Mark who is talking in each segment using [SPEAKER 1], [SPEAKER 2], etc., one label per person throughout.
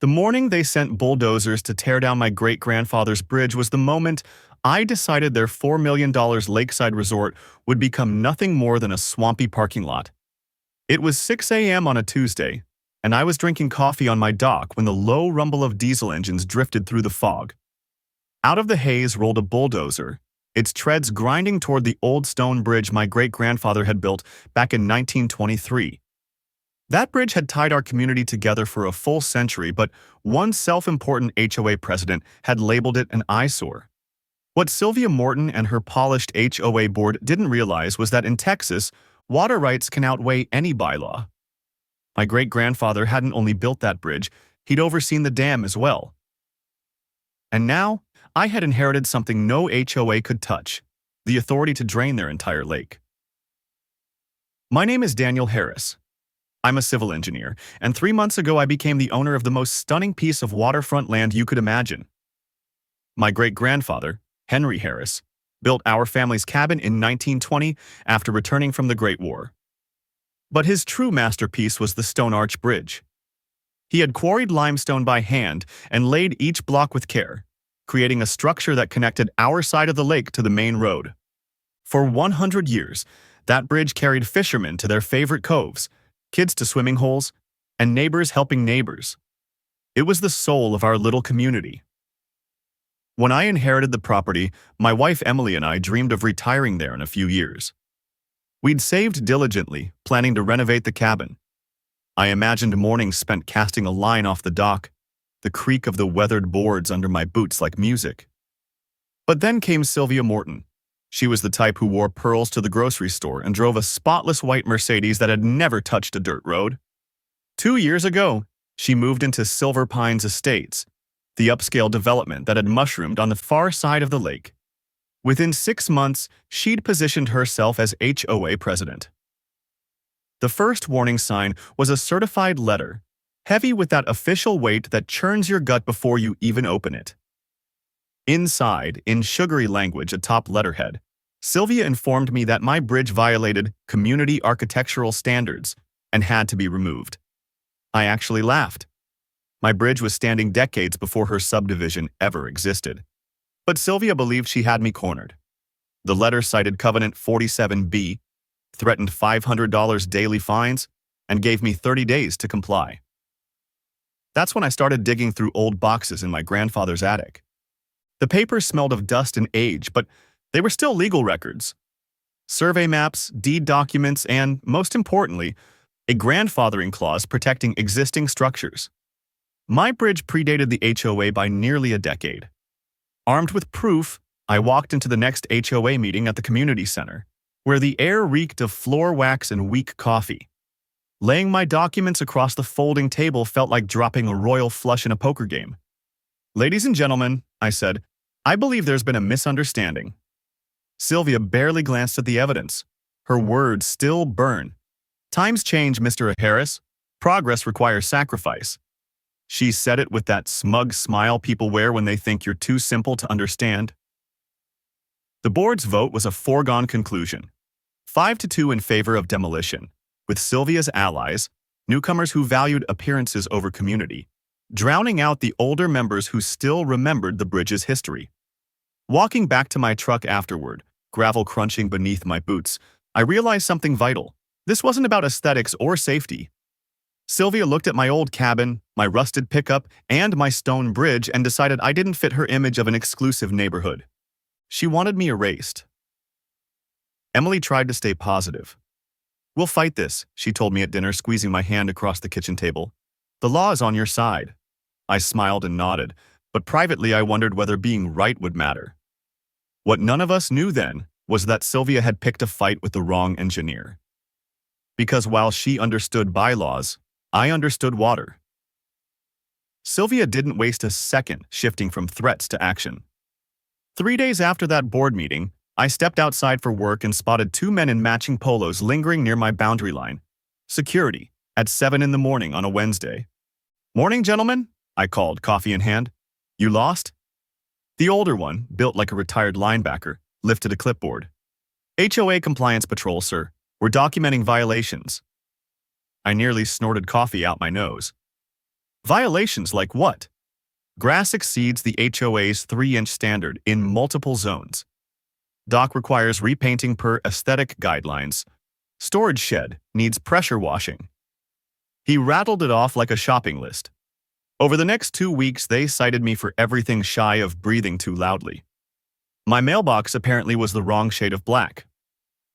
[SPEAKER 1] The morning they sent bulldozers to tear down my great-grandfather's bridge was the moment I decided their $4 million lakeside resort would become nothing more than a swampy parking lot. It was 6 a.m. on a Tuesday, and I was drinking coffee on my dock when the low rumble of diesel engines drifted through the fog. Out of the haze rolled a bulldozer, its treads grinding toward the old stone bridge my great-grandfather had built back in 1923. That bridge had tied our community together for a full century, but one self-important HOA president had labeled it an eyesore. What Sylvia Morton and her polished HOA board didn't realize was that in Texas, water rights can outweigh any bylaw. My great-grandfather hadn't only built that bridge, he'd overseen the dam as well. And now, I had inherited something no HOA could touch, the authority to drain their entire lake. My name is Daniel Harris. I'm a civil engineer, and 3 months ago I became the owner of the most stunning piece of waterfront land you could imagine. My great-grandfather, Henry Harris, built our family's cabin in 1920 after returning from the Great War. But his true masterpiece was the Stone Arch Bridge. He had quarried limestone by hand and laid each block with care, creating a structure that connected our side of the lake to the main road. For 100 years, that bridge carried fishermen to their favorite coves, kids to swimming holes, and neighbors helping neighbors. It was the soul of our little community. When I inherited the property, my wife Emily and I dreamed of retiring there in a few years. We'd saved diligently, planning to renovate the cabin. I imagined mornings spent casting a line off the dock, the creak of the weathered boards under my boots like music. But then came Sylvia Morton. She was the type who wore pearls to the grocery store and drove a spotless white Mercedes that had never touched a dirt road. 2 years ago, she moved into Silver Pines Estates, the upscale development that had mushroomed on the far side of the lake. Within 6 months, she'd positioned herself as HOA president. The first warning sign was a certified letter, heavy with that official weight that churns your gut before you even open it. Inside, in sugary language atop letterhead, Sylvia informed me that my bridge violated community architectural standards and had to be removed. I actually laughed. My bridge was standing decades before her subdivision ever existed. But Sylvia believed she had me cornered. The letter cited Covenant 47B, threatened $500 daily fines, and gave me 30 days to comply. That's when I started digging through old boxes in my grandfather's attic. The papers smelled of dust and age, but they were still legal records. Survey maps, deed documents, and, most importantly, a grandfathering clause protecting existing structures. My bridge predated the HOA by nearly a decade. Armed with proof, I walked into the next HOA meeting at the community center, where the air reeked of floor wax and weak coffee. Laying my documents across the folding table felt like dropping a royal flush in a poker game. "Ladies and gentlemen," I said, "I believe there's been a misunderstanding." Sylvia barely glanced at the evidence. Her words still burn. "Times change, Mr. Harris. Progress requires sacrifice." She said it with that smug smile people wear when they think you're too simple to understand. The board's vote was a foregone conclusion. 5-2 in favor of demolition, with Sylvia's allies, newcomers who valued appearances over community, drowning out the older members who still remembered the bridge's history. Walking back to my truck afterward, gravel crunching beneath my boots, I realized something vital. This wasn't about aesthetics or safety. Sylvia looked at my old cabin, my rusted pickup, and my stone bridge and decided I didn't fit her image of an exclusive neighborhood. She wanted me erased. Emily tried to stay positive. "We'll fight this," she told me at dinner, squeezing my hand across the kitchen table. "The law is on your side." I smiled and nodded, but privately I wondered whether being right would matter. What none of us knew then was that Sylvia had picked a fight with the wrong engineer. Because while she understood bylaws, I understood water. Sylvia didn't waste a second shifting from threats to action. 3 days after that board meeting, I stepped outside for work and spotted 2 men in matching polos lingering near my boundary line. Security, at 7 in the morning on a Wednesday. "Morning, gentlemen," I called, coffee in hand. "You lost?" The older one, built like a retired linebacker, lifted a clipboard. "HOA Compliance Patrol, sir. We're documenting violations." I nearly snorted coffee out my nose. Violations like what? Grass exceeds the HOA's 3-inch standard in multiple zones. Dock requires repainting per aesthetic guidelines. Storage shed needs pressure washing. He rattled it off like a shopping list. Over the next 2 weeks, they cited me for everything shy of breathing too loudly. My mailbox apparently was the wrong shade of black.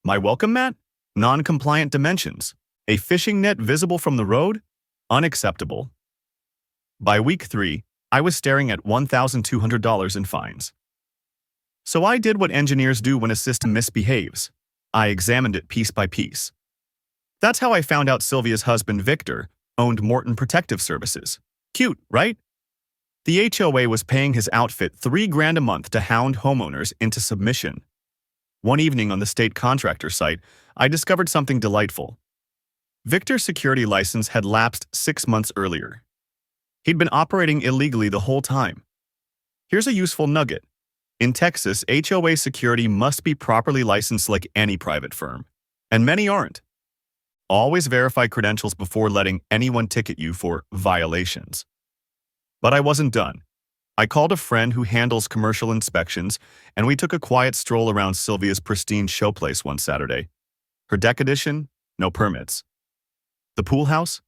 [SPEAKER 1] My welcome mat? Non-compliant dimensions. A fishing net visible from the road? Unacceptable. By week 3, I was staring at $1,200 in fines. So I did what engineers do when a system misbehaves. I examined it piece by piece. That's how I found out Sylvia's husband, Victor, owned Morton Protective Services. Cute, right? The HOA was paying his outfit $3,000 a month to hound homeowners into submission. One evening on the state contractor site, I discovered something delightful. Victor's security license had lapsed 6 months earlier. He'd been operating illegally the whole time. Here's a useful nugget. In Texas, HOA security must be properly licensed like any private firm, and many aren't. Always verify credentials before letting anyone ticket you for violations. But I wasn't done. I called a friend who handles commercial inspections, and we took a quiet stroll around Sylvia's pristine showplace one Saturday. Her deck addition? No permits. The pool house?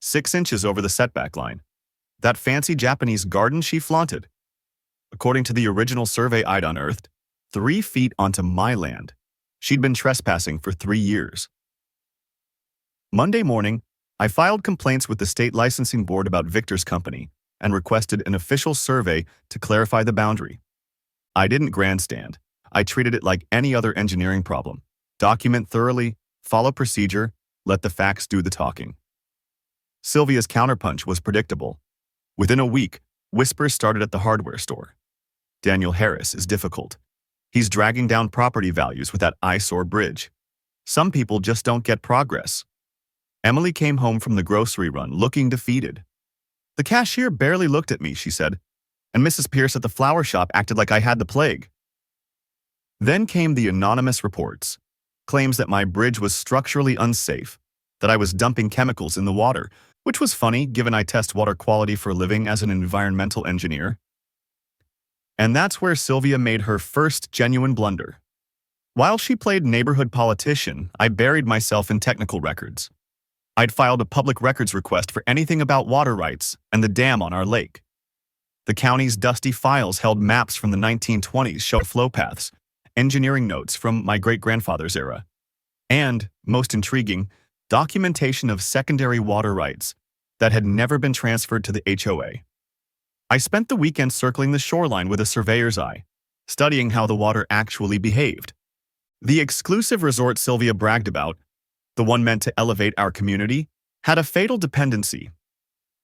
[SPEAKER 1] 6 inches over the setback line. That fancy Japanese garden she flaunted. According to the original survey I'd unearthed, 3 feet onto my land. She'd been trespassing for 3 years. Monday morning, I filed complaints with the state licensing board about Victor's company and requested an official survey to clarify the boundary. I didn't grandstand. I treated it like any other engineering problem. Document thoroughly, follow procedure, let the facts do the talking. Sylvia's counterpunch was predictable. Within a week, whispers started at the hardware store. Daniel Harris is difficult. He's dragging down property values with that eyesore bridge. Some people just don't get progress. Emily came home from the grocery run looking defeated. The cashier barely looked at me, she said, and Mrs. Pierce at the flower shop acted like I had the plague. Then came the anonymous reports, claims that my bridge was structurally unsafe, that I was dumping chemicals in the water, which was funny given I test water quality for a living as an environmental engineer. And that's where Sylvia made her first genuine blunder. While she played neighborhood politician, I buried myself in technical records. I'd filed a public records request for anything about water rights and the dam on our lake. The county's dusty files held maps from the 1920s showing flow paths, engineering notes from my great-grandfather's era, and, most intriguing, documentation of secondary water rights that had never been transferred to the HOA. I spent the weekend circling the shoreline with a surveyor's eye, studying how the water actually behaved. The exclusive resort Sylvia bragged about, the one meant to elevate our community, had a fatal dependency.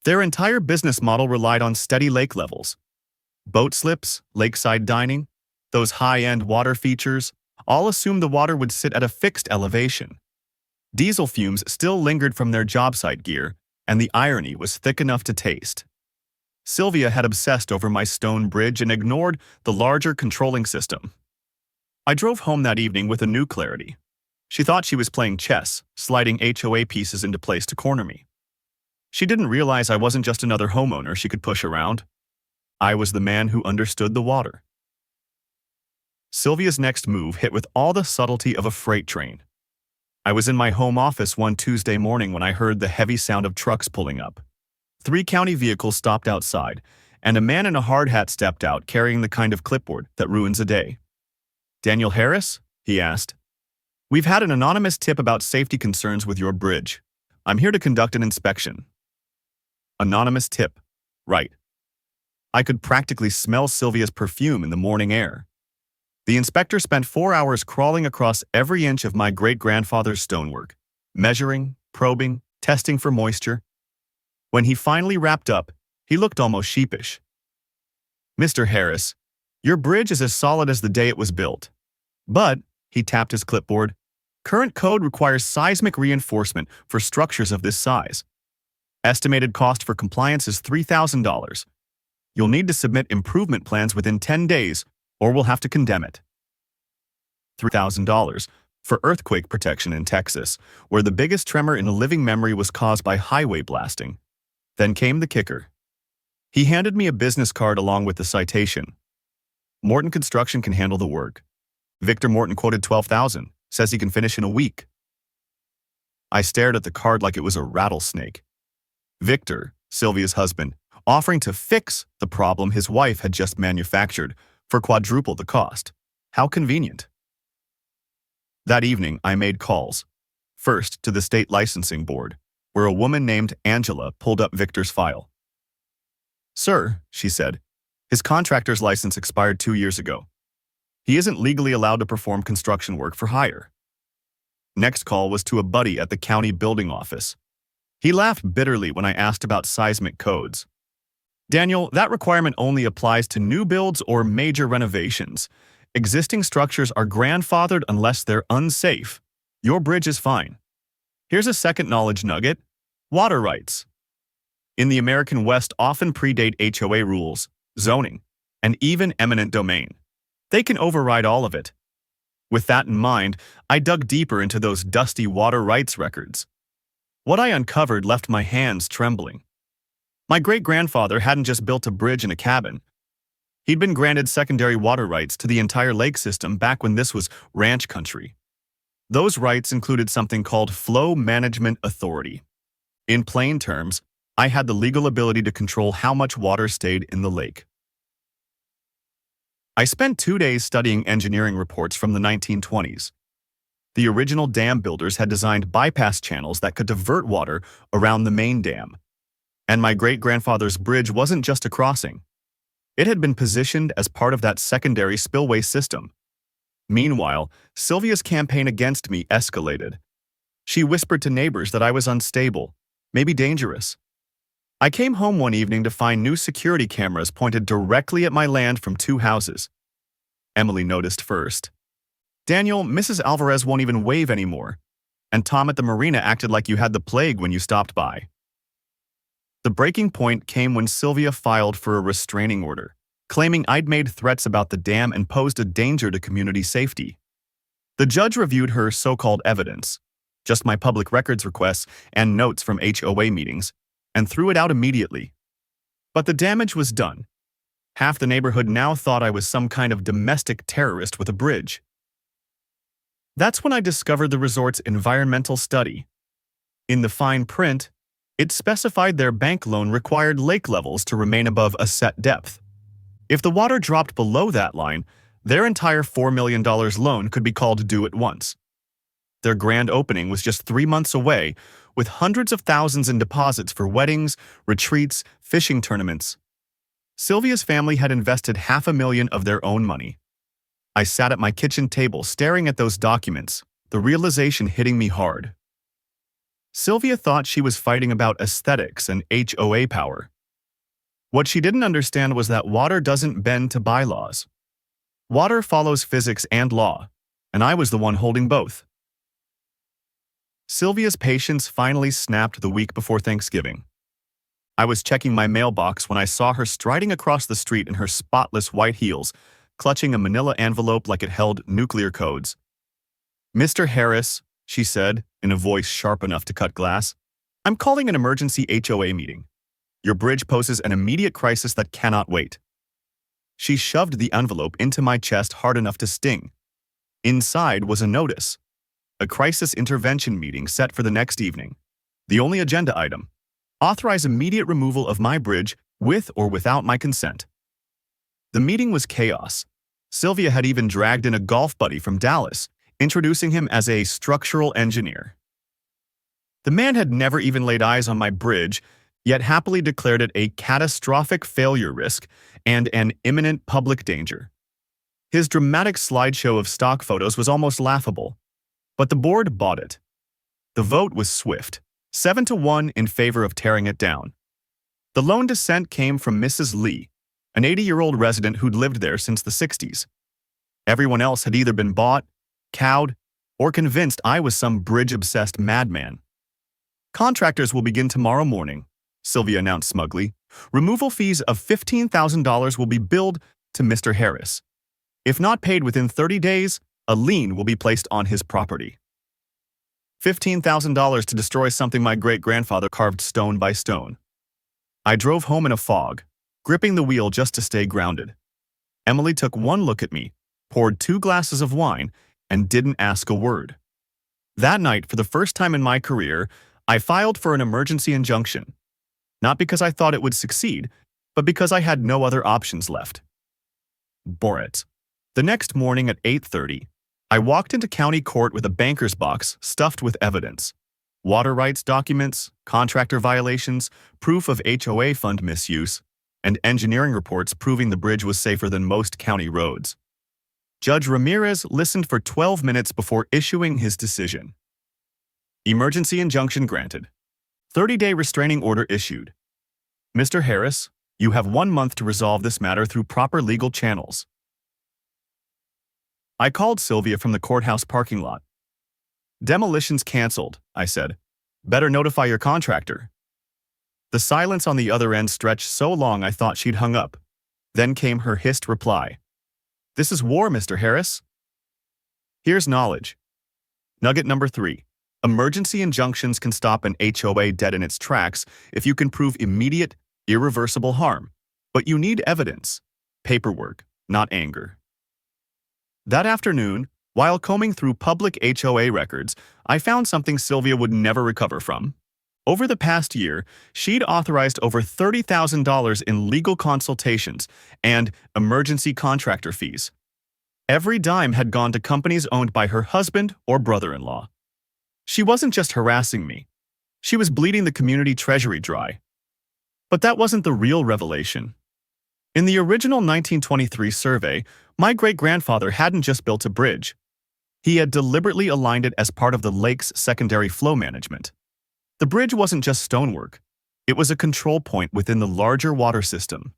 [SPEAKER 1] Their entire business model relied on steady lake levels. Boat slips, lakeside dining, those high-end water features, all assumed the water would sit at a fixed elevation. Diesel fumes still lingered from their job site gear, and the irony was thick enough to taste. Sylvia had obsessed over my stone bridge and ignored the larger controlling system. I drove home that evening with a new clarity. She thought she was playing chess, sliding HOA pieces into place to corner me. She didn't realize I wasn't just another homeowner she could push around. I was the man who understood the water. Sylvia's next move hit with all the subtlety of a freight train. I was in my home office one Tuesday morning when I heard the heavy sound of trucks pulling up. 3 county vehicles stopped outside, and a man in a hard hat stepped out carrying the kind of clipboard that ruins a day. "Daniel Harris?" he asked. "We've had an anonymous tip about safety concerns with your bridge. I'm here to conduct an inspection." Anonymous tip. Right. I could practically smell Sylvia's perfume in the morning air. The inspector spent 4 hours crawling across every inch of my great-grandfather's stonework, measuring, probing, testing for moisture. When he finally wrapped up, he looked almost sheepish. "Mr. Harris, your bridge is as solid as the day it was built. But," he tapped his clipboard, "current code requires seismic reinforcement for structures of this size. Estimated cost for compliance is $3,000. You'll need to submit improvement plans within 10 days, or we'll have to condemn it." $3,000 for earthquake protection in Texas, where the biggest tremor in living memory was caused by highway blasting. Then came the kicker. He handed me a business card along with the citation. Morton Construction can handle the work. Victor Morton quoted $12,000, says he can finish in a week. I stared at the card like it was a rattlesnake. Victor, Sylvia's husband, offering to fix the problem his wife had just manufactured for quadruple the cost. How convenient. That evening, I made calls. First, to the state licensing board, where a woman named Angela pulled up Victor's file. "Sir," she said, "his contractor's license expired 2 years ago. He isn't legally allowed to perform construction work for hire." Next call was to a buddy at the county building office. He laughed bitterly when I asked about seismic codes. "Daniel, that requirement only applies to new builds or major renovations. Existing structures are grandfathered unless they're unsafe. Your bridge is fine." Here's a second knowledge nugget: water rights in the American West often predate HOA rules, zoning, and even eminent domain. They can override all of it. With that in mind, I dug deeper into those dusty water rights records. What I uncovered left my hands trembling. My great-grandfather hadn't just built a bridge in a cabin. He'd been granted secondary water rights to the entire lake system back when this was ranch country. Those rights included something called Flow Management Authority. In plain terms, I had the legal ability to control how much water stayed in the lake. I spent 2 days studying engineering reports from the 1920s. The original dam builders had designed bypass channels that could divert water around the main dam. And my great-grandfather's bridge wasn't just a crossing. It had been positioned as part of that secondary spillway system. Meanwhile, Sylvia's campaign against me escalated. She whispered to neighbors that I was unstable, maybe dangerous. I came home one evening to find new security cameras pointed directly at my land from 2 houses. Emily noticed first. "Daniel, Mrs. Alvarez won't even wave anymore. And Tom at the marina acted like you had the plague when you stopped by." The breaking point came when Sylvia filed for a restraining order, claiming I'd made threats about the dam and posed a danger to community safety. The judge reviewed her so-called evidence, just my public records requests and notes from HOA meetings, and threw it out immediately. But the damage was done. Half the neighborhood now thought I was some kind of domestic terrorist with a bridge. That's when I discovered the resort's environmental study. In the fine print, it specified their bank loan required lake levels to remain above a set depth. If the water dropped below that line, their entire $4 million loan could be called due at once. Their grand opening was just 3 months away, with hundreds of thousands in deposits for weddings, retreats, fishing tournaments. Sylvia's family had invested $500,000 of their own money. I sat at my kitchen table staring at those documents, the realization hitting me hard. Sylvia thought she was fighting about aesthetics and HOA power. What she didn't understand was that water doesn't bend to bylaws. Water follows physics and law, and I was the one holding both. Sylvia's patience finally snapped the week before Thanksgiving. I was checking my mailbox when I saw her striding across the street in her spotless white heels, clutching a manila envelope like it held nuclear codes. "Mr. Harris," she said, in a voice sharp enough to cut glass, "I'm calling an emergency HOA meeting. Your bridge poses an immediate crisis that cannot wait." She shoved the envelope into my chest hard enough to sting. Inside was a notice. A crisis intervention meeting set for the next evening. The only agenda item: authorize immediate removal of my bridge with or without my consent. The meeting was chaos. Sylvia had even dragged in a golf buddy from Dallas, introducing him as a structural engineer. The man had never even laid eyes on my bridge, yet happily declared it a catastrophic failure risk and an imminent public danger. His dramatic slideshow of stock photos was almost laughable, but the board bought it. The vote was swift, 7-1 in favor of tearing it down. The lone dissent came from Mrs. Lee, an 80-year-old resident who'd lived there since the 60s. Everyone else had either been bought, cowed, or convinced I was some bridge-obsessed madman. "Contractors will begin tomorrow morning," Sylvia announced smugly. "Removal fees of $15,000 will be billed to Mr. Harris. If not paid within 30 days, a lien will be placed on his property." $15,000 to destroy something my great-grandfather carved stone by stone. I drove home in a fog, gripping the wheel just to stay grounded. Emily took one look at me, poured 2 glasses of wine, and didn't ask a word. That night, for the first time in my career, I filed for an emergency injunction. Not because I thought it would succeed, but because I had no other options left. Borat. The next morning at 8:30, I walked into county court with a banker's box stuffed with evidence. Water rights documents, contractor violations, proof of HOA fund misuse, and engineering reports proving the bridge was safer than most county roads. Judge Ramirez listened for 12 minutes before issuing his decision. Emergency injunction granted. 30-day restraining order issued. Mr. Harris, you have 1 month to resolve this matter through proper legal channels. I called Sylvia from the courthouse parking lot. Demolition's canceled, I said. Better notify your contractor. The silence on the other end stretched so long I thought she'd hung up. Then came her hissed reply. This is war, Mr. Harris. Here's knowledge. Nugget number 3. Emergency injunctions can stop an HOA dead in its tracks if you can prove immediate, irreversible harm. But you need evidence. Paperwork, not anger. That afternoon, while combing through public HOA records, I found something Sylvia would never recover from. Over the past year, she'd authorized over $30,000 in legal consultations and emergency contractor fees. Every dime had gone to companies owned by her husband or brother-in-law. She wasn't just harassing me. She was bleeding the community treasury dry. But that wasn't the real revelation. In the original 1923 survey, my great-grandfather hadn't just built a bridge. He had deliberately aligned it as part of the lake's secondary flow management. The bridge wasn't just stonework. It was a control point within the larger water system.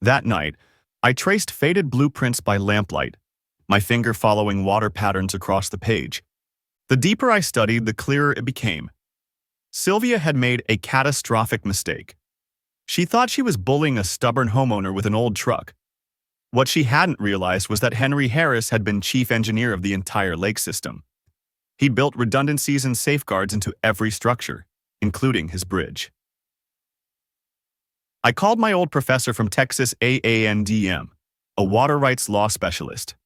[SPEAKER 1] That night, I traced faded blueprints by lamplight, my finger following water patterns across the page. The deeper I studied, the clearer it became. Sylvia had made a catastrophic mistake. She thought she was bullying a stubborn homeowner with an old truck. What she hadn't realized was that Henry Harris had been chief engineer of the entire lake system. He built redundancies and safeguards into every structure, including his bridge. I called my old professor from Texas AANDM, a water rights law specialist.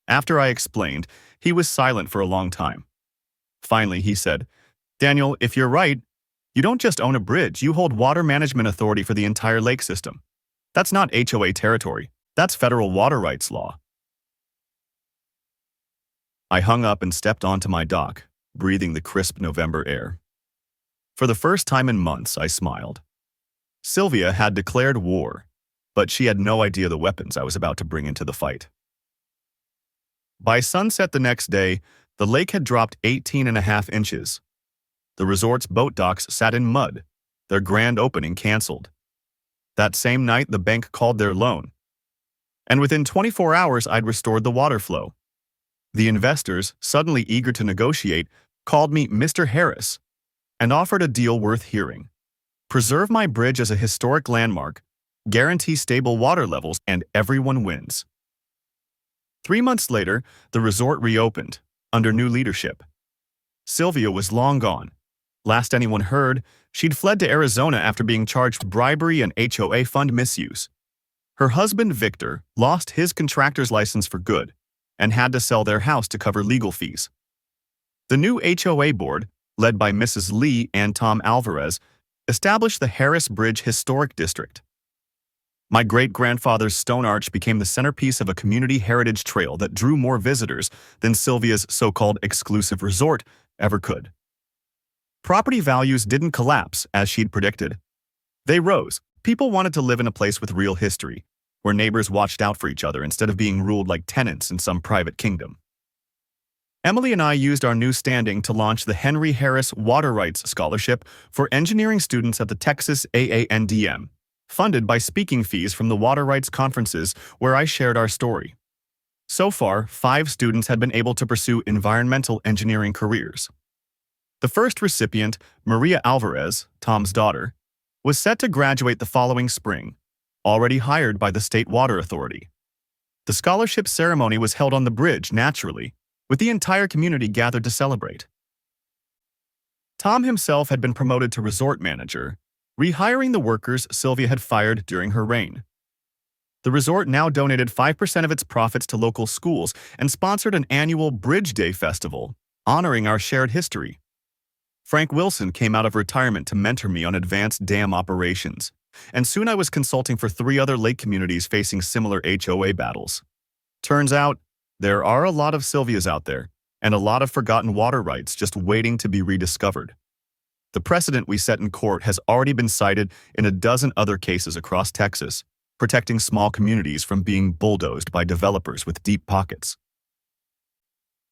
[SPEAKER 1] After I explained, he was silent for a long time. Finally, he said, Daniel, if you're right, you don't just own a bridge, you hold water management authority for the entire lake system. That's not HOA territory. That's federal water rights law. I hung up and stepped onto my dock, breathing the crisp November air. For the first time in months, I smiled. Sylvia had declared war, but she had no idea the weapons I was about to bring into the fight. By sunset the next day, the lake had dropped 18.5 inches. The resort's boat docks sat in mud, their grand opening canceled. That same night, the bank called their loan. And within 24 hours, I'd restored the water flow. The investors, suddenly eager to negotiate, called me Mr. Harris and offered a deal worth hearing. Preserve my bridge as a historic landmark, guarantee stable water levels, and everyone wins. 3 months later, the resort reopened, under new leadership. Sylvia was long gone. Last anyone heard, she'd fled to Arizona after being charged with bribery and HOA fund misuse. Her husband, Victor, lost his contractor's license for good and had to sell their house to cover legal fees. The new HOA board, led by Mrs. Lee and Tom Alvarez, established the Harris Bridge Historic District. My great-grandfather's stone arch became the centerpiece of a community heritage trail that drew more visitors than Sylvia's so-called exclusive resort ever could. Property values didn't collapse, as she'd predicted. They rose. People wanted to live in a place with real history, where neighbors watched out for each other instead of being ruled like tenants in some private kingdom. Emily and I used our new standing to launch the Henry Harris Water Rights Scholarship for engineering students at the Texas AANDM, funded by speaking fees from the water rights conferences where I shared our story. So far, 5 students had been able to pursue environmental engineering careers. The first recipient, Maria Alvarez, Tom's daughter, was set to graduate the following spring, already hired by the State Water Authority. The scholarship ceremony was held on the bridge naturally, with the entire community gathered to celebrate. Tom himself had been promoted to resort manager, rehiring the workers Sylvia had fired during her reign. The resort now donated 5% of its profits to local schools and sponsored an annual Bridge Day festival, honoring our shared history. Frank Wilson came out of retirement to mentor me on advanced dam operations, and soon I was consulting for 3 other lake communities facing similar HOA battles. Turns out, there are a lot of Sylvias out there, and a lot of forgotten water rights just waiting to be rediscovered. The precedent we set in court has already been cited in a dozen other cases across Texas, protecting small communities from being bulldozed by developers with deep pockets.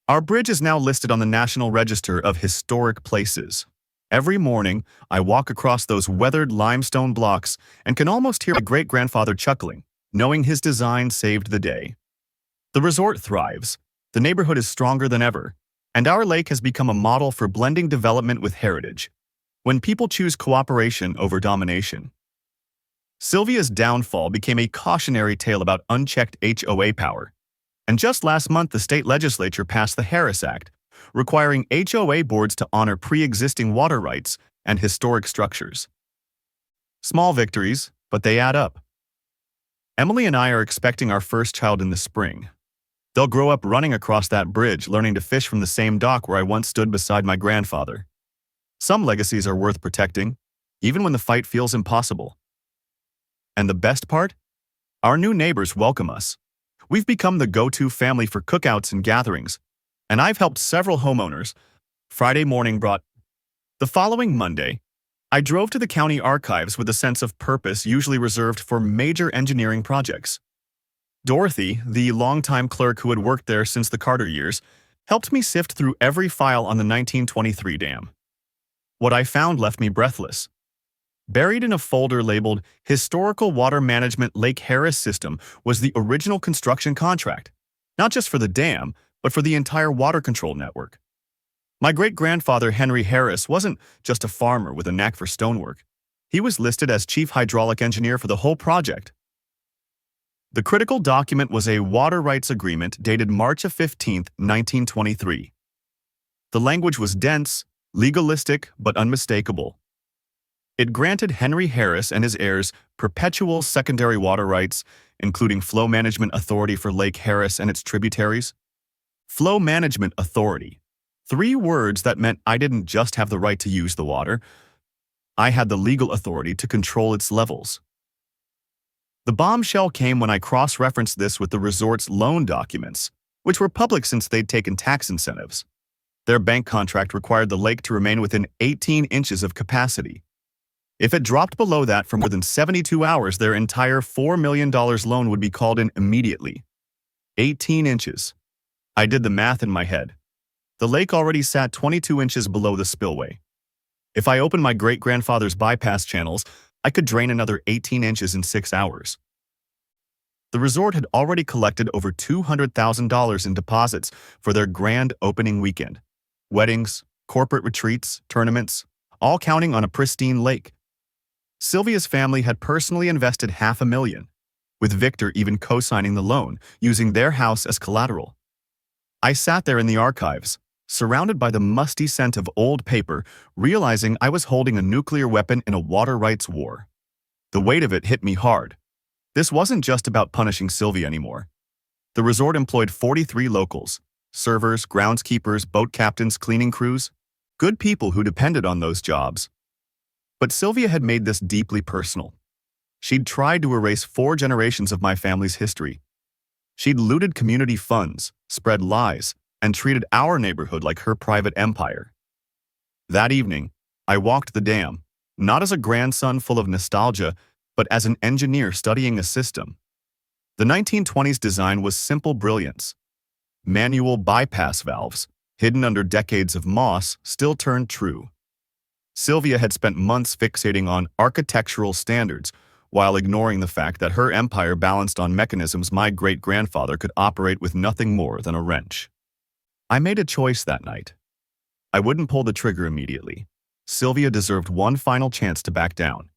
[SPEAKER 1] Our bridge is now listed on the National Register of Historic Places. Every morning, I walk across those weathered limestone blocks and can almost hear my great-grandfather chuckling, knowing his design saved the day. The resort thrives, the neighborhood is stronger than ever, and our lake has become a model for blending development with heritage, when people choose cooperation over domination. Sylvia's downfall became a cautionary tale about unchecked HOA power, and just last month the state legislature passed the Harris Act, requiring HOA boards to honor pre-existing water rights and historic structures. Small victories, but they add up. Emily and I are expecting our first child in the spring. They'll grow up running across that bridge, learning to fish from the same dock where I once stood beside my grandfather. Some legacies are worth protecting, even when the fight feels impossible. And the best part? Our new neighbors welcome us. We've become the go-to family for cookouts and gatherings, and I've helped several homeowners. Friday morning brought. The following Monday, I drove to the county archives with a sense of purpose usually reserved for major engineering projects. Dorothy, the longtime clerk who had worked there since the Carter years, helped me sift through every file on the 1923 dam. What I found left me breathless. Buried in a folder labeled Historical Water Management Lake Harris System was the original construction contract, not just for the dam, but for the entire water control network. My great-grandfather Henry Harris wasn't just a farmer with a knack for stonework. He was listed as chief hydraulic engineer for the whole project. The critical document was a water rights agreement dated March 15, 1923. The language was dense, legalistic, but unmistakable. It granted Henry Harris and his heirs perpetual secondary water rights, including flow management authority for Lake Harris and its tributaries. Flow management authority. 3 words that meant I didn't just have the right to use the water. I had the legal authority to control its levels. The bombshell came when I cross-referenced this with the resort's loan documents, which were public since they'd taken tax incentives. Their bank contract required the lake to remain within 18 inches of capacity. If it dropped below that for more than 72 hours, their entire $4 million loan would be called in immediately. 18 inches. I did the math in my head. The lake already sat 22 inches below the spillway. If I opened my great-grandfather's bypass channels, I could drain another 18 inches in 6 hours. The resort had already collected over $200,000 in deposits for their grand opening weekend. Weddings, corporate retreats, tournaments, all counting on a pristine lake. Sylvia's family had personally invested $500,000, with Victor even co-signing the loan, using their house as collateral. I sat there in the archives, surrounded by the musty scent of old paper, realizing I was holding a nuclear weapon in a water rights war. The weight of it hit me hard. This wasn't just about punishing Sylvia anymore. The resort employed 43 locals, servers, groundskeepers, boat captains, cleaning crews, good people who depended on those jobs. But Sylvia had made this deeply personal. She'd tried to erase 4 generations of my family's history. She'd looted community funds, spread lies, and treated our neighborhood like her private empire. That evening, I walked the dam, not as a grandson full of nostalgia, but as an engineer studying a system. The 1920s design was simple brilliance. Manual bypass valves, hidden under decades of moss, still turned true. Sylvia had spent months fixating on architectural standards, while ignoring the fact that her empire balanced on mechanisms my great-grandfather could operate with nothing more than a wrench. I made a choice that night. I wouldn't pull the trigger immediately. Sylvia deserved one final chance to back down.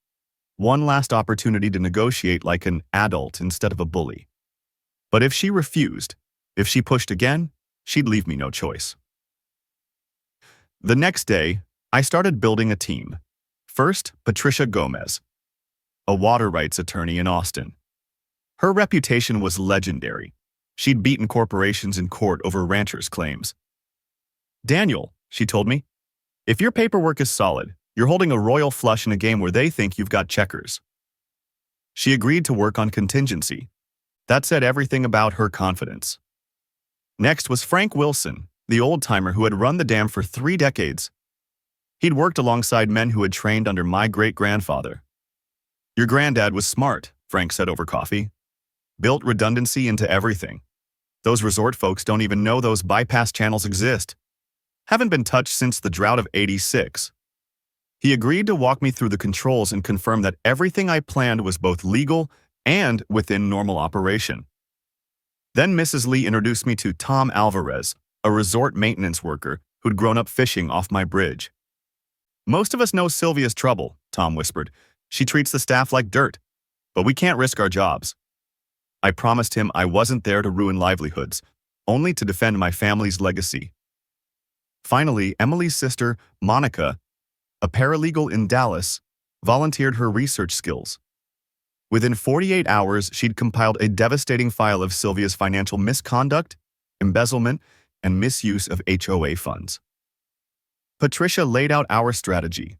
[SPEAKER 1] One last opportunity to negotiate like an adult instead of a bully. But if she refused, if she pushed again, she'd leave me no choice. The next day, I started building a team. First, Patricia Gomez, a water rights attorney in Austin. Her reputation was legendary. She'd beaten corporations in court over ranchers' claims. "Daniel," she told me, "if your paperwork is solid, you're holding a royal flush in a game where they think you've got checkers." She agreed to work on contingency. That said everything about her confidence. Next was Frank Wilson, the old-timer who had run the dam for 3 decades. He'd worked alongside men who had trained under my great-grandfather. "Your granddad was smart," Frank said over coffee. "Built redundancy into everything. Those resort folks don't even know those bypass channels exist. Haven't been touched since the drought of '86. He agreed to walk me through the controls and confirm that everything I planned was both legal and within normal operation. Then Mrs. Lee introduced me to Tom Alvarez, a resort maintenance worker who'd grown up fishing off my bridge. "Most of us know Sylvia's trouble," Tom whispered. "She treats the staff like dirt, but we can't risk our jobs." I promised him I wasn't there to ruin livelihoods, only to defend my family's legacy. Finally, Emily's sister, Monica, a paralegal in Dallas, volunteered her research skills. Within 48 hours, she'd compiled a devastating file of Sylvia's financial misconduct, embezzlement, and misuse of HOA funds. Patricia laid out our strategy: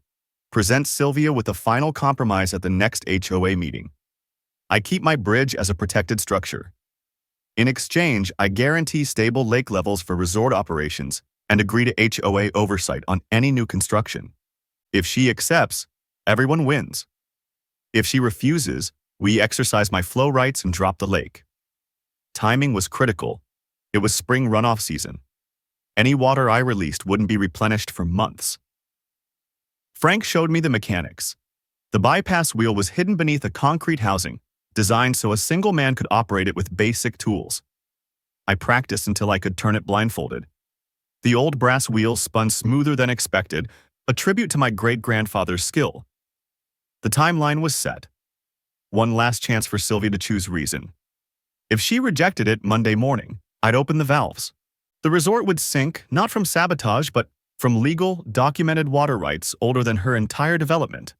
[SPEAKER 1] present Sylvia with a final compromise at the next HOA meeting. I keep my bridge as a protected structure. In exchange, I guarantee stable lake levels for resort operations and agree to HOA oversight on any new construction. If she accepts, everyone wins. If she refuses, we exercise my flow rights and drop the lake. Timing was critical. It was spring runoff season. Any water I released wouldn't be replenished for months. Frank showed me the mechanics. The bypass wheel was hidden beneath a concrete housing, designed so a single man could operate it with basic tools. I practiced until I could turn it blindfolded. The old brass wheel spun smoother than expected, a tribute to my great-grandfather's skill. The timeline was set. One last chance for Sylvia to choose reason. If she rejected it Monday morning, I'd open the valves. The resort would sink, not from sabotage, but from legal, documented water rights older than her entire development.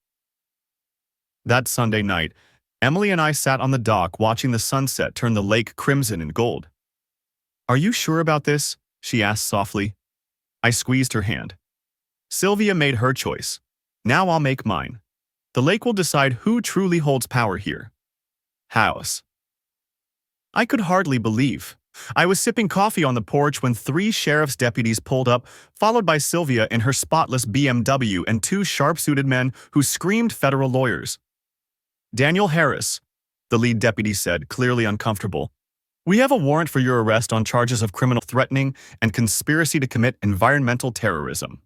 [SPEAKER 1] That Sunday night, Emily and I sat on the dock watching the sunset turn the lake crimson and gold. "Are you sure about this?" she asked softly. I squeezed her hand. "Sylvia made her choice. Now I'll make mine. The lake will decide who truly holds power here." House. I could hardly believe. I was sipping coffee on the porch when 3 sheriff's deputies pulled up, followed by Sylvia in her spotless BMW and 2 sharp-suited men who screamed federal lawyers. "Daniel Harris," the lead deputy said, clearly uncomfortable. "We have a warrant for your arrest on charges of criminal threatening and conspiracy to commit environmental terrorism."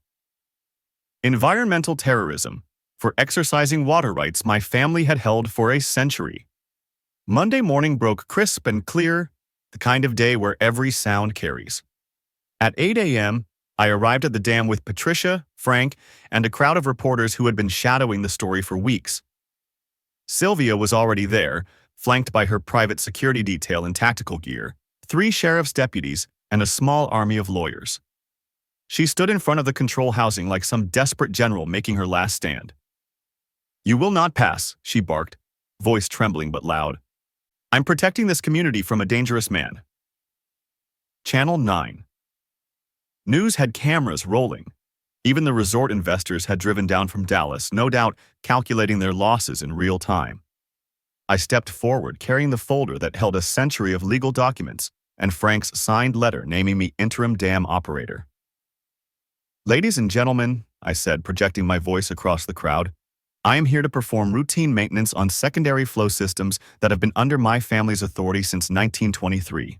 [SPEAKER 1] Environmental terrorism, for exercising water rights my family had held for a century. Monday morning broke crisp and clear, the kind of day where every sound carries. At 8 a.m., I arrived at the dam with Patricia, Frank, and a crowd of reporters who had been shadowing the story for weeks. Sylvia was already there, flanked by her private security detail in tactical gear, 3 sheriff's deputies, and a small army of lawyers. She stood in front of the control housing like some desperate general making her last stand. "You will not pass," she barked, voice trembling but loud. "I'm protecting this community from a dangerous man." Channel 9. News had cameras rolling. Even the resort investors had driven down from Dallas, no doubt calculating their losses in real time. I stepped forward, carrying the folder that held a century of legal documents and Frank's signed letter naming me interim dam operator. "Ladies and gentlemen," I said, projecting my voice across the crowd, "I am here to perform routine maintenance on secondary flow systems that have been under my family's authority since 1923.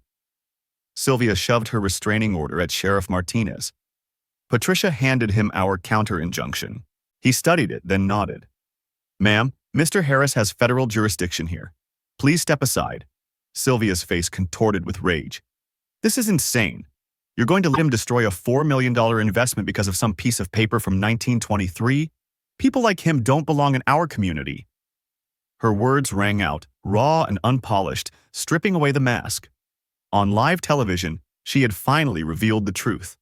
[SPEAKER 1] Sylvia shoved her restraining order at Sheriff Martinez. Patricia handed him our counter-injunction. He studied it, then nodded. "Ma'am, Mr. Harris has federal jurisdiction here. Please step aside." Sylvia's face contorted with rage. "This is insane. You're going to let him destroy a $4 million investment because of some piece of paper from 1923? People like him don't belong in our community." Her words rang out, raw and unpolished, stripping away the mask. On live television, she had finally revealed the truth.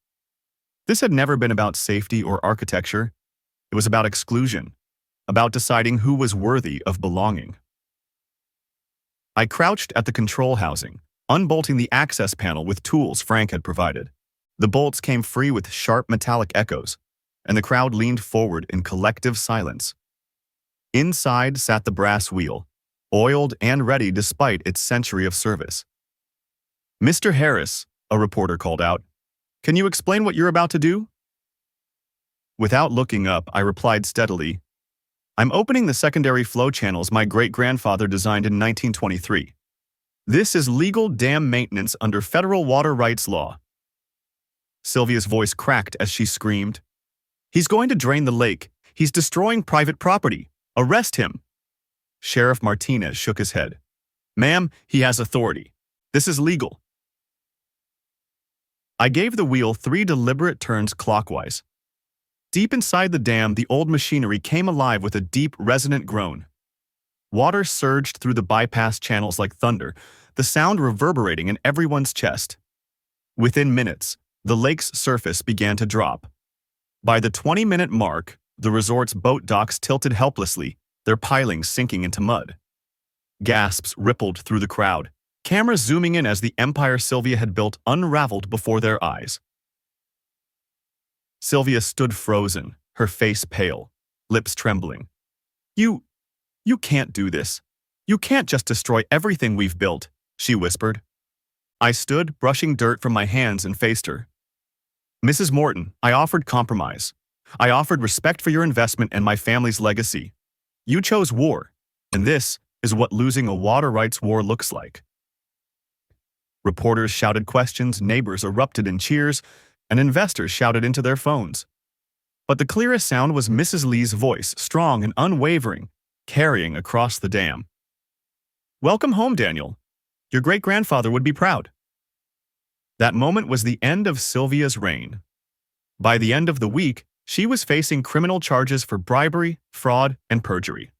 [SPEAKER 1] This had never been about safety or architecture. It was about exclusion. about deciding who was worthy of belonging. I crouched at the control housing, unbolting the access panel with tools Frank had provided. The bolts came free with sharp metallic echoes, and the crowd leaned forward in collective silence. Inside sat the brass wheel, oiled and ready despite its century of service. "Mr. Harris," a reporter called out, "can you explain what you're about to do?" Without looking up, I replied steadily, "I'm opening the secondary flow channels my great-grandfather designed in 1923. This is legal dam maintenance under federal water rights law." Sylvia's voice cracked as she screamed, "He's going to drain the lake. He's destroying private property. Arrest him." Sheriff Martinez shook his head. "Ma'am, he has authority. This is legal." I gave the wheel 3 deliberate turns clockwise. Deep inside the dam, the old machinery came alive with a deep, resonant groan. Water surged through the bypass channels like thunder, the sound reverberating in everyone's chest. Within minutes, the lake's surface began to drop. By the 20-minute mark, the resort's boat docks tilted helplessly, their pilings sinking into mud. Gasps rippled through the crowd, cameras zooming in as the empire Sylvia had built unraveled before their eyes. Sylvia stood frozen, her face pale, lips trembling. You can't do this. You can't just destroy everything we've built," she whispered. I stood, brushing dirt from my hands, and faced her. "Mrs. Morton, I offered compromise. I offered respect for your investment and my family's legacy. You chose war, and this is what losing a water rights war looks like." Reporters shouted questions, neighbors erupted in cheers, and investors shouted into their phones. But the clearest sound was Mrs. Lee's voice, strong and unwavering, carrying across the dam. "Welcome home, Daniel. Your great-grandfather would be proud." That moment was the end of Sylvia's reign. By the end of the week, she was facing criminal charges for bribery, fraud, and perjury.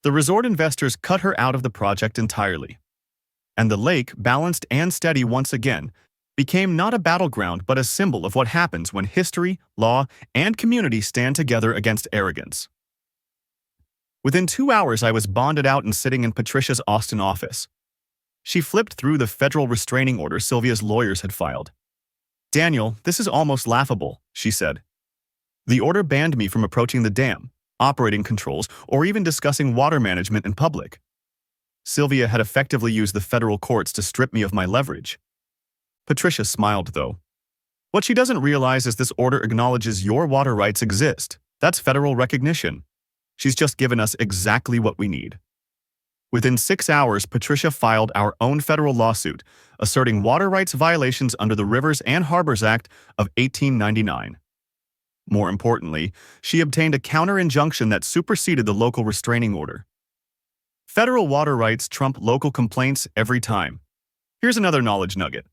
[SPEAKER 1] The resort investors cut her out of the project entirely. And the lake, balanced and steady once again, became not a battleground but a symbol of what happens when history, law, and community stand together against arrogance. Within 2 hours, I was bonded out and sitting in Patricia's Austin office. She flipped through the federal restraining order Sylvia's lawyers had filed. "Daniel, this is almost laughable," she said. "The order banned me from approaching the dam, operating controls, or even discussing water management in public. Sylvia had effectively used the federal courts to strip me of my leverage." Patricia smiled, though. "What she doesn't realize is this order acknowledges your water rights exist. That's federal recognition. She's just given us exactly what we need." Within 6 hours, Patricia filed our own federal lawsuit, asserting water rights violations under the Rivers and Harbors Act of 1899. More importantly, she obtained a counter-injunction that superseded the local restraining order. Federal water rights trump local complaints every time. Here's another knowledge nugget.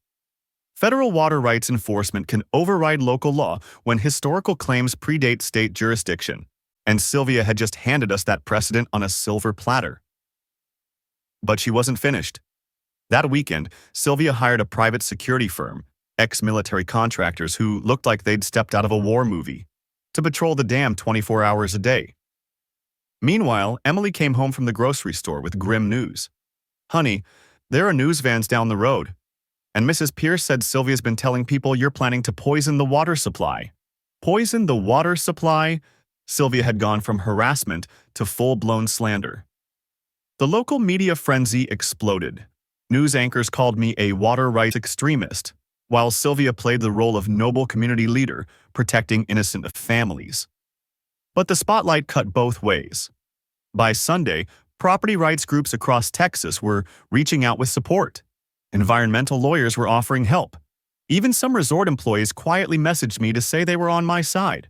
[SPEAKER 1] Federal water rights enforcement can override local law when historical claims predate state jurisdiction, and Sylvia had just handed us that precedent on a silver platter. But she wasn't finished. That weekend, Sylvia hired a private security firm, ex-military contractors who looked like they'd stepped out of a war movie, to patrol the dam 24 hours a day. Meanwhile, Emily came home from the grocery store with grim news. "Honey, there are news vans down the road. And Mrs. Pierce said Sylvia's been telling people you're planning to poison the water supply." Poison the water supply? Sylvia had gone from harassment to full-blown slander. The local media frenzy exploded. News anchors called me a water rights extremist, while Sylvia played the role of noble community leader, protecting innocent families. But the spotlight cut both ways. By Sunday, property rights groups across Texas were reaching out with support. Environmental lawyers were offering help. Even some resort employees quietly messaged me to say they were on my side.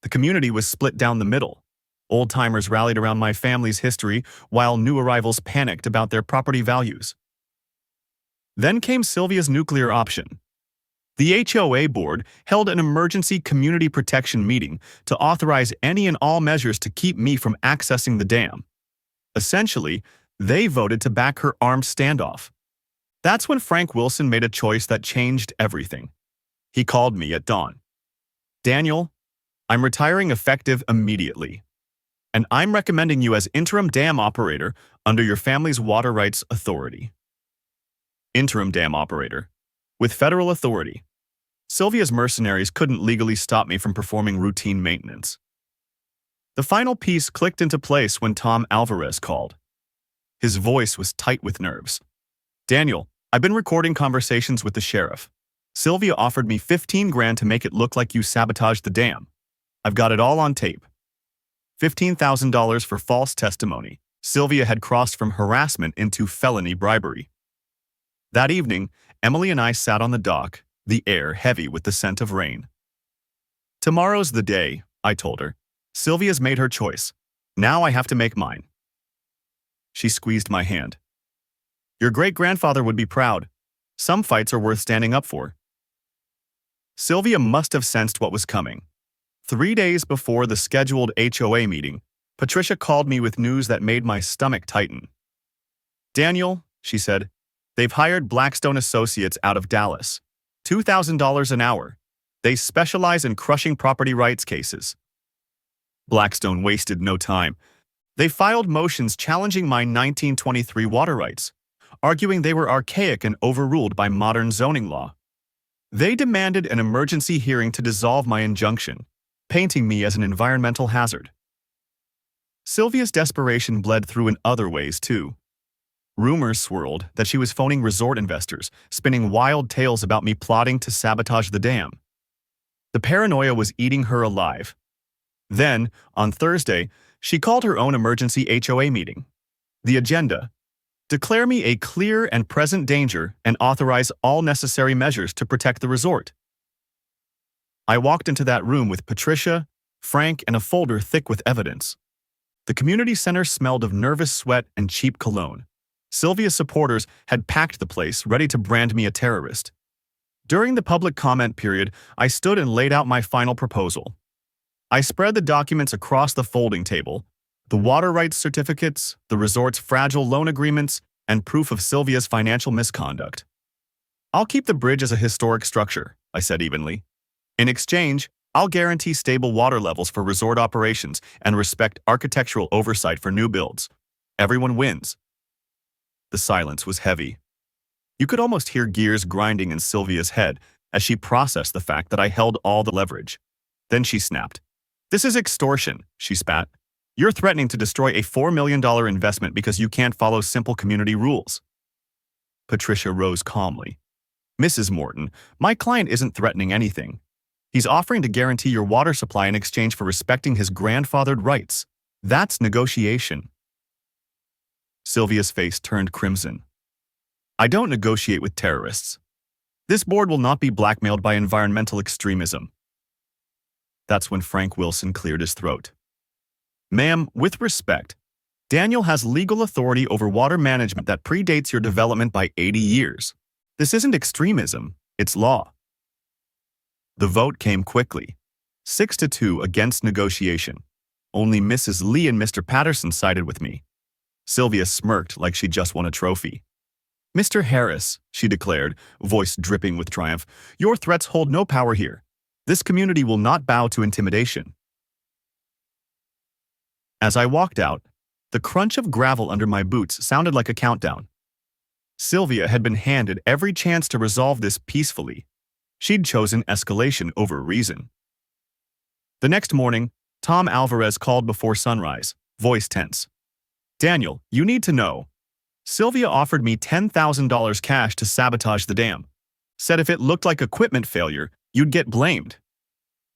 [SPEAKER 1] The community was split down the middle. Old-timers rallied around my family's history, while new arrivals panicked about their property values. Then came Sylvia's nuclear option. The HOA board held an emergency community protection meeting to authorize any and all measures to keep me from accessing the dam. Essentially, they voted to back her armed standoff. That's when Frank Wilson made a choice that changed everything. He called me at dawn. "Daniel, I'm retiring effective immediately." and I'm recommending you as interim dam operator under your family's water rights authority. Interim dam operator. With federal authority. Sylvia's mercenaries couldn't legally stop me from performing routine maintenance. The final piece clicked into place when Tom Alvarez called. His voice was tight with nerves. Daniel, I've been recording conversations with the sheriff. Sylvia offered me 15 grand to make it look like you sabotaged the dam. I've got it all on tape. $15,000 for false testimony. Sylvia had crossed from harassment into felony bribery. That evening, Emily and I sat on the dock, the air heavy with the scent of rain. Tomorrow's the day, I told her. Sylvia's made her choice. Now I have to make mine. She squeezed my hand. Your great-grandfather would be proud. Some fights are worth standing up for. Sylvia must have sensed what was coming. 3 days before the scheduled HOA meeting, Patricia called me with news that made my stomach tighten. Daniel, she said, they've hired Blackstone Associates out of Dallas. $2,000 an hour. They specialize in crushing property rights cases. Blackstone wasted no time. They filed motions challenging my 1923 water rights, arguing they were archaic and overruled by modern zoning law. They demanded an emergency hearing to dissolve my injunction, painting me as an environmental hazard. Sylvia's desperation bled through in other ways, too. Rumors swirled that she was phoning resort investors, spinning wild tales about me plotting to sabotage the dam. The paranoia was eating her alive. Then, on Thursday, she called her own emergency HOA meeting. The agenda: declare me a clear and present danger and authorize all necessary measures to protect the resort. I walked into that room with Patricia, Frank, and a folder thick with evidence. The community center smelled of nervous sweat and cheap cologne. Sylvia's supporters had packed the place, ready to brand me a terrorist. During the public comment period, I stood and laid out my final proposal. I spread the documents across the folding table: the water rights certificates, the resort's fragile loan agreements, and proof of Sylvia's financial misconduct. I'll keep the bridge as a historic structure, I said evenly. In exchange, I'll guarantee stable water levels for resort operations and respect architectural oversight for new builds. Everyone wins. The silence was heavy. You could almost hear gears grinding in Sylvia's head as she processed the fact that I held all the leverage. Then she snapped. This is extortion, she spat. You're threatening to destroy a $4 million investment because you can't follow simple community rules. Patricia rose calmly. Mrs. Morton, my client isn't threatening anything. He's offering to guarantee your water supply in exchange for respecting his grandfathered rights. That's negotiation. Sylvia's face turned crimson. I don't negotiate with terrorists. This board will not be blackmailed by environmental extremism. That's when Frank Wilson cleared his throat. Ma'am, with respect, Daniel has legal authority over water management that predates your development by 80 years. This isn't extremism, it's law. The vote came quickly, 6-2 against negotiation. Only Mrs. Lee and Mr. Patterson sided with me. Sylvia smirked like she just won a trophy. Mr. Harris, she declared, voice dripping with triumph, your threats hold no power here. This community will not bow to intimidation. As I walked out, the crunch of gravel under my boots sounded like a countdown. Sylvia had been handed every chance to resolve this peacefully. She'd chosen escalation over reason. The next morning, Tom Alvarez called before sunrise, voice tense. Daniel, you need to know. Sylvia offered me $10,000 cash to sabotage the dam. Said if it looked like equipment failure, you'd get blamed.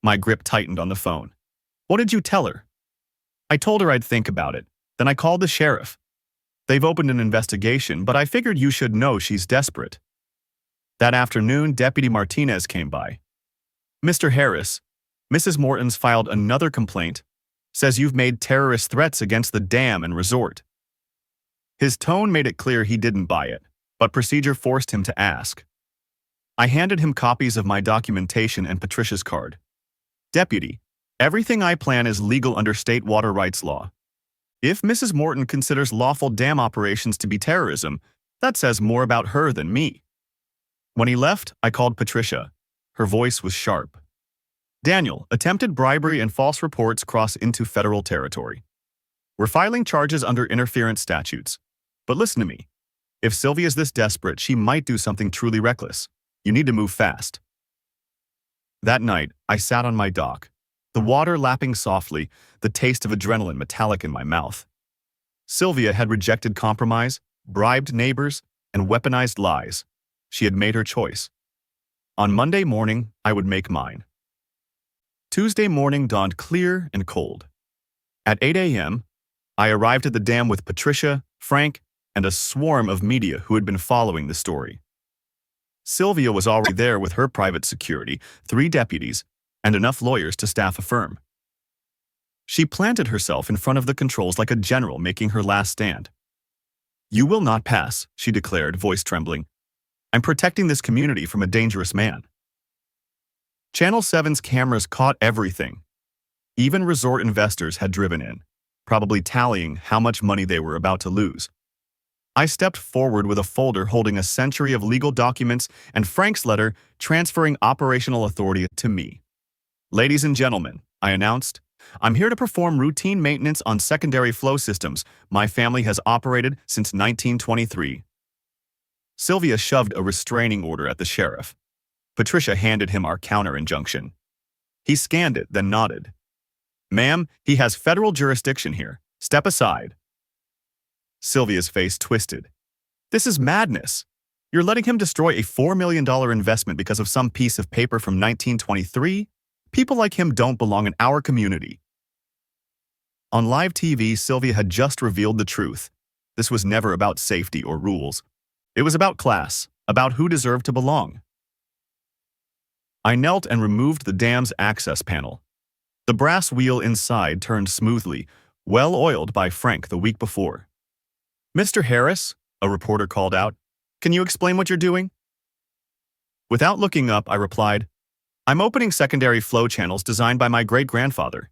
[SPEAKER 1] My grip tightened on the phone. What did you tell her? I told her I'd think about it. Then I called the sheriff. They've opened an investigation, but I figured you should know she's desperate. That afternoon, Deputy Martinez came by. Mr. Harris, Mrs. Morton's filed another complaint. Says you've made terrorist threats against the dam and resort. His tone made it clear he didn't buy it, but procedure forced him to ask. I handed him copies of my documentation and Patricia's card. Deputy, everything I plan is legal under state water rights law. If Mrs. Morton considers lawful dam operations to be terrorism, that says more about her than me. When he left, I called Patricia. Her voice was sharp. Daniel, attempted bribery and false reports cross into federal territory. We're filing charges under interference statutes. But listen to me. If Sylvia's this desperate, she might do something truly reckless. You need to move fast. That night, I sat on my dock, the water lapping softly, the taste of adrenaline metallic in my mouth. Sylvia had rejected compromise, bribed neighbors, and weaponized lies. She had made her choice. On Monday morning, I would make mine. Tuesday morning dawned clear and cold. At 8 a.m., I arrived at the dam with Patricia, Frank, and a swarm of media who had been following the story. Sylvia was already there with her private security, 3 deputies, and enough lawyers to staff a firm. She planted herself in front of the controls like a general making her last stand. "You will not pass," she declared, voice trembling. "I'm protecting this community from a dangerous man." Channel 7's cameras caught everything. Even resort investors had driven in, probably tallying how much money they were about to lose. I stepped forward with a folder holding a century of legal documents and Frank's letter transferring operational authority to me. "Ladies and gentlemen," I announced, "I'm here to perform routine maintenance on secondary flow systems my family has operated since 1923. Sylvia shoved a restraining order at the sheriff. Patricia handed him our counter-injunction. He scanned it, then nodded. "Ma'am, he has federal jurisdiction here. Step aside." Sylvia's face twisted. "This is madness. You're letting him destroy a $4 million investment because of some piece of paper from 1923? People like him don't belong in our community." On live TV, Sylvia had just revealed the truth. This was never about safety or rules. It was about class, about who deserved to belong. I knelt and removed the dam's access panel. The brass wheel inside turned smoothly, well oiled by Frank the week before. "Mr. Harris," a reporter called out, "can you explain what you're doing?" Without looking up, I replied, "I'm opening secondary flow channels designed by my great-grandfather.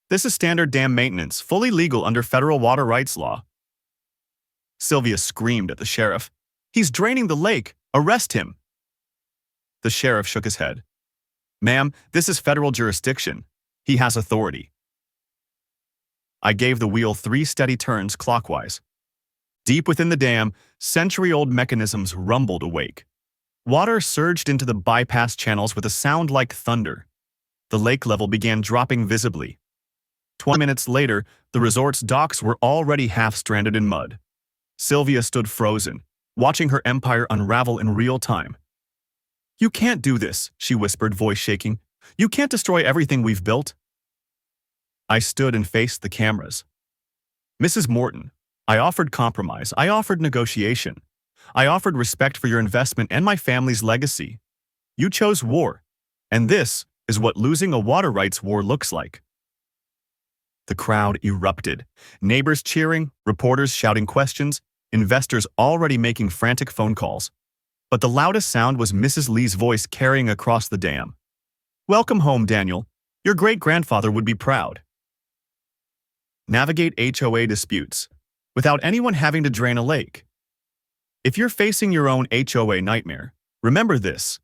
[SPEAKER 1] This is standard dam maintenance, fully legal under federal water rights law." Sylvia screamed at the sheriff. "He's draining the lake! Arrest him!" The sheriff shook his head. "Ma'am, this is federal jurisdiction. He has authority." I gave the wheel 3 steady turns clockwise. Deep within the dam, century-old mechanisms rumbled awake. Water surged into the bypass channels with a sound like thunder. The lake level began dropping visibly. 20 minutes later, the resort's docks were already half-stranded in mud. Sylvia stood frozen, watching her empire unravel in real time. "You can't do this," she whispered, voice shaking. "You can't destroy everything we've built." I stood and faced the cameras. "Mrs. Morton, I offered compromise. I offered negotiation. I offered respect for your investment and my family's legacy. You chose war, and this is what losing a water rights war looks like." The crowd erupted, neighbors cheering, reporters shouting questions, investors already making frantic phone calls. But the loudest sound was Mrs. Lee's voice carrying across the dam. "Welcome home, Daniel. Your great-grandfather would be proud." Navigate HOA disputes without anyone having to drain a lake. If you're facing your own HOA nightmare, remember this: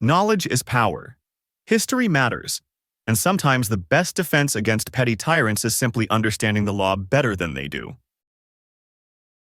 [SPEAKER 1] knowledge is power. History matters, and sometimes the best defense against petty tyrants is simply understanding the law better than they do.